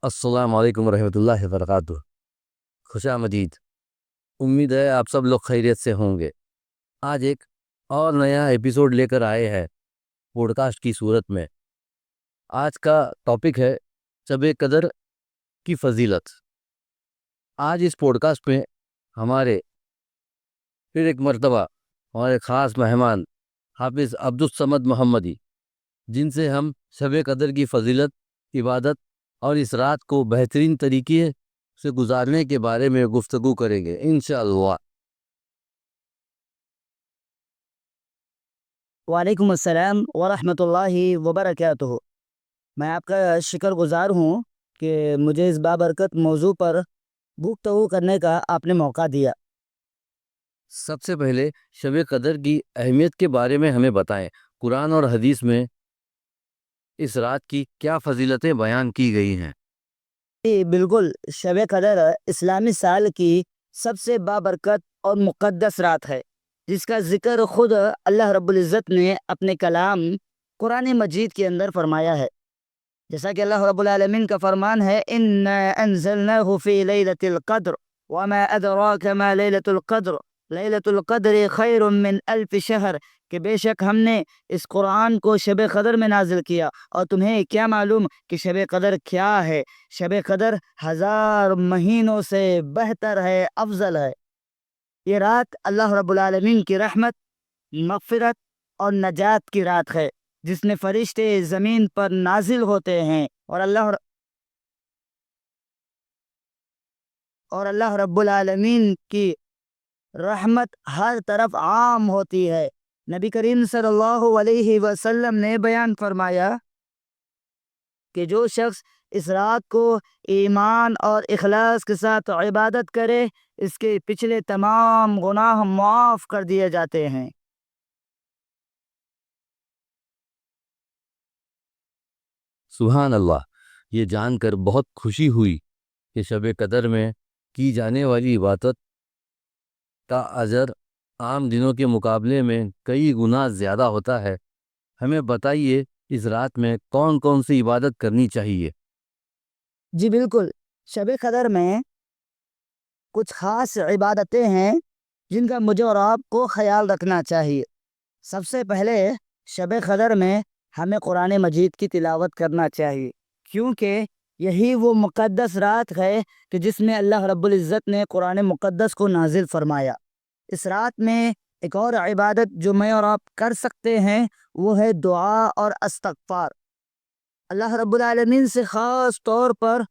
السلام علیکم ورحمۃ اللہ وبرکاتہ۔ خوش آمدید۔ امید ہے آپ سب لوگ خیریت سے ہوں گے۔ آج ایک اور نیا ایپیسوڈ لے کر آئے ہیں پوڈ کاسٹ کی صورت میں۔ آج کا ٹاپک ہے شب قدر کی فضیلت۔ آج اس پوڈ کاسٹ میں ہمارے پھر ایک مرتبہ ہمارے خاص مہمان حافظ عبدالصمد محمدی، جن سے ہم شب قدر کی فضیلت، عبادت اور اس رات کو بہترین طریقے سے گزارنے کے بارے میں گفتگو کریں گے انشاءاللہ۔ وعلیکم السلام ورحمۃ اللہ وبرکاتہ۔ میں آپ کا شکر گزار ہوں کہ مجھے اس بابرکت موضوع پر گفتگو کرنے کا آپ نے موقع دیا۔ سب سے پہلے شب قدر کی اہمیت کے بارے میں ہمیں بتائیں، قرآن اور حدیث میں اس رات کی کیا فضیلتیں بیان کی گئی ہیں؟ جی بالکل، شب قدر اسلامی سال کی سب سے بابرکت اور مقدس رات ہے، جس کا ذکر خود اللہ رب العزت نے اپنے کلام قرآن مجید کے اندر فرمایا ہے۔ جیسا کہ اللہ رب العالمین کا فرمان ہے، اِنَّا أَنزَلْنَاهُ فِي لَيْلَةِ الْقَدْرِ وَمَا أَدْرَاكَ مَا لَيْلَةُ الْقَدْرِ لَيْلَةُ الْقَدْرِ خَيْرٌ مِّنْ أَلْفِ شَهْرٍ، کہ بے شک ہم نے اس قرآن کو شب قدر میں نازل کیا، اور تمہیں کیا معلوم کہ شب قدر کیا ہے؟ شب قدر 1000 مہینوں سے بہتر ہے، افضل ہے۔ یہ رات اللہ رب العالمین کی رحمت، مغفرت اور نجات کی رات ہے، جس میں فرشتے زمین پر نازل ہوتے ہیں، اور اللہ رب العالمین کی رحمت ہر طرف عام ہوتی ہے۔ نبی کریم صلی اللہ علیہ وسلم نے بیان فرمایا کہ جو شخص اس رات کو ایمان اور اخلاص کے ساتھ عبادت کرے، اس کے پچھلے تمام گناہ معاف کر دیے جاتے ہیں۔ سبحان اللہ، یہ جان کر بہت خوشی ہوئی کہ شب قدر میں کی جانے والی عبادت کا اجر عام دنوں کے مقابلے میں کئی گنا زیادہ ہوتا ہے۔ ہمیں بتائیے اس رات میں کون کون سی عبادت کرنی چاہیے؟ جی بالکل، شب قدر میں کچھ خاص عبادتیں ہیں جن کا مجھے اور آپ کو خیال رکھنا چاہیے۔ سب سے پہلے شب قدر میں ہمیں قرآن مجید کی تلاوت کرنا چاہیے، کیونکہ یہی وہ مقدس رات ہے کہ جس میں اللہ رب العزت نے قرآن مقدس کو نازل فرمایا۔ اس رات میں ایک اور عبادت جو میں اور آپ کر سکتے ہیں، وہ ہے دعا اور استغفار۔ اللہ رب العالمین سے خاص طور پر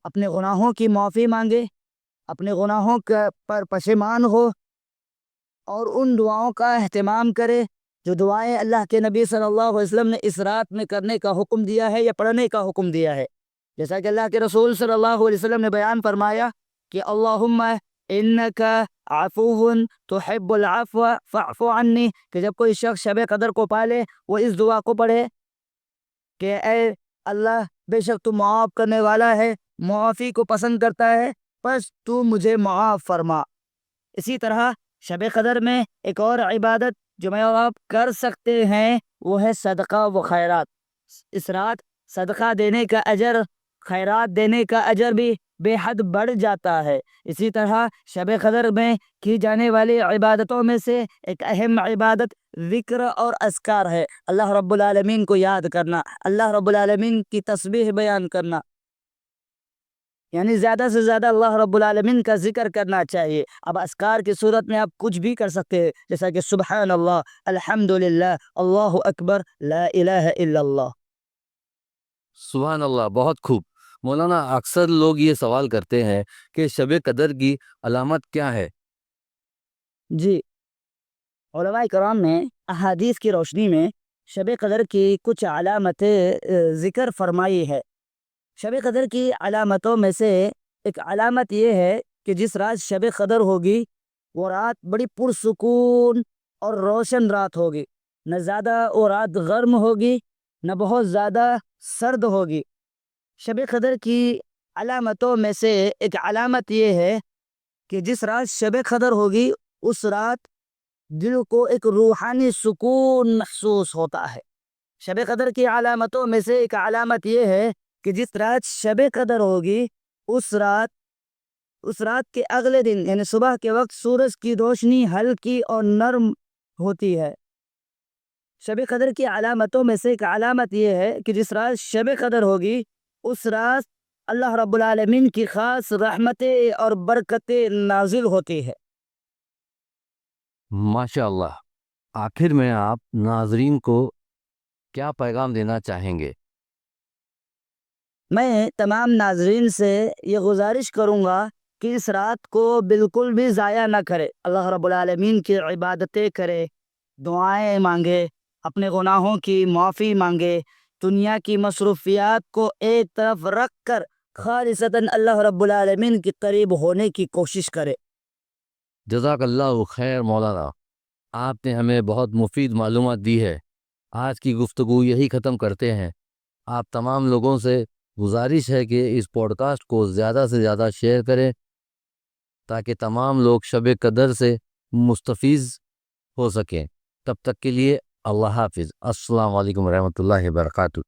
اپنے گناہوں کی معافی مانگے، اپنے گناہوں پر پشیمان ہو، اور ان دعاؤں کا اہتمام کرے جو دعائیں اللہ کے نبی صلی اللہ علیہ وسلم نے اس رات میں کرنے کا حکم دیا ہے یا پڑھنے کا حکم دیا ہے۔ جیسا کہ اللہ کے رسول صلی اللہ علیہ وسلم نے بیان فرمایا کہ اللہم انک عفو تحب العفو فاعف عنی، کہ جب کوئی شخص شب قدر کو پالے، وہ اس دعا کو پڑھے کہ اے اللہ، بے شک تو معاف کرنے والا ہے، معافی کو پسند کرتا ہے، بس تو مجھے معاف فرما۔ اسی طرح شب قدر میں ایک اور عبادت جو میں اور آپ کر سکتے ہیں، وہ ہے صدقہ و خیرات۔ اس رات صدقہ دینے کا اجر، خیرات دینے کا اجر بھی بے حد بڑھ جاتا ہے۔ اسی طرح شب قدر میں کی جانے والی عبادتوں میں سے ایک اہم عبادت ذکر اور اذکار ہے۔ اللہ رب العالمین کو یاد کرنا، اللہ رب العالمین کی تسبیح بیان کرنا، یعنی زیادہ سے زیادہ اللہ رب العالمین کا ذکر کرنا چاہیے۔ اب اذکار کی صورت میں آپ کچھ بھی کر سکتے ہیں، جیسا کہ سبحان اللہ، الحمدللہ، اللہ اکبر، لا الہ الا اللہ۔ سبحان اللہ، بہت خوب۔ مولانا، اکثر لوگ یہ سوال کرتے ہیں کہ شب قدر کی علامت کیا ہے؟ جی، علماء کرام نے احادیث کی روشنی میں شب قدر کی کچھ علامتیں ذکر فرمائی ہے۔ شب قدر کی علامتوں میں سے ایک علامت یہ ہے کہ جس رات شب قدر ہوگی، وہ رات بڑی پرسکون اور روشن رات ہوگی۔ نہ زیادہ وہ رات گرم ہوگی، نہ بہت زیادہ سرد ہوگی۔ شب قدر کی علامتوں میں سے ایک علامت یہ ہے کہ جس رات شب قدر ہوگی، اس رات دل کو ایک روحانی سکون محسوس ہوتا ہے۔ شب قدر کی علامتوں میں سے ایک علامت یہ ہے کہ جس رات شب قدر ہوگی اس رات کے اگلے دن یعنی صبح کے وقت سورج کی روشنی ہلکی اور نرم ہوتی ہے۔ شب قدر کی علامتوں میں سے ایک علامت یہ ہے کہ جس رات شب قدر ہوگی اس رات اللہ رب العالمین کی خاص رحمتیں اور برکتیں نازل ہوتی ہے۔ ماشاء اللہ، آخر میں آپ ناظرین کو کیا پیغام دینا چاہیں گے؟ میں تمام ناظرین سے یہ گزارش کروں گا کہ اس رات کو بالکل بھی ضائع نہ کرے، اللہ رب العالمین کی عبادتیں کرے، دعائیں مانگے، اپنے گناہوں کی معافی مانگے، دنیا کی مصروفیات کو ایک طرف رکھ کر خالصتاً اللہ رب العالمین کے قریب ہونے کی کوشش کرے۔ جزاک اللہ خیر مولانا، آپ نے ہمیں بہت مفید معلومات دی ہے۔ آج کی گفتگو یہی ختم کرتے ہیں۔ آپ تمام لوگوں سے گزارش ہے کہ اس پوڈ کاسٹ کو زیادہ سے زیادہ شیئر کریں تاکہ تمام لوگ شب قدر سے مستفیض ہو سکیں۔ تب تک کے لیے اللہ حافظ۔ السلام علیکم ورحمۃ اللہ وبرکاتہ۔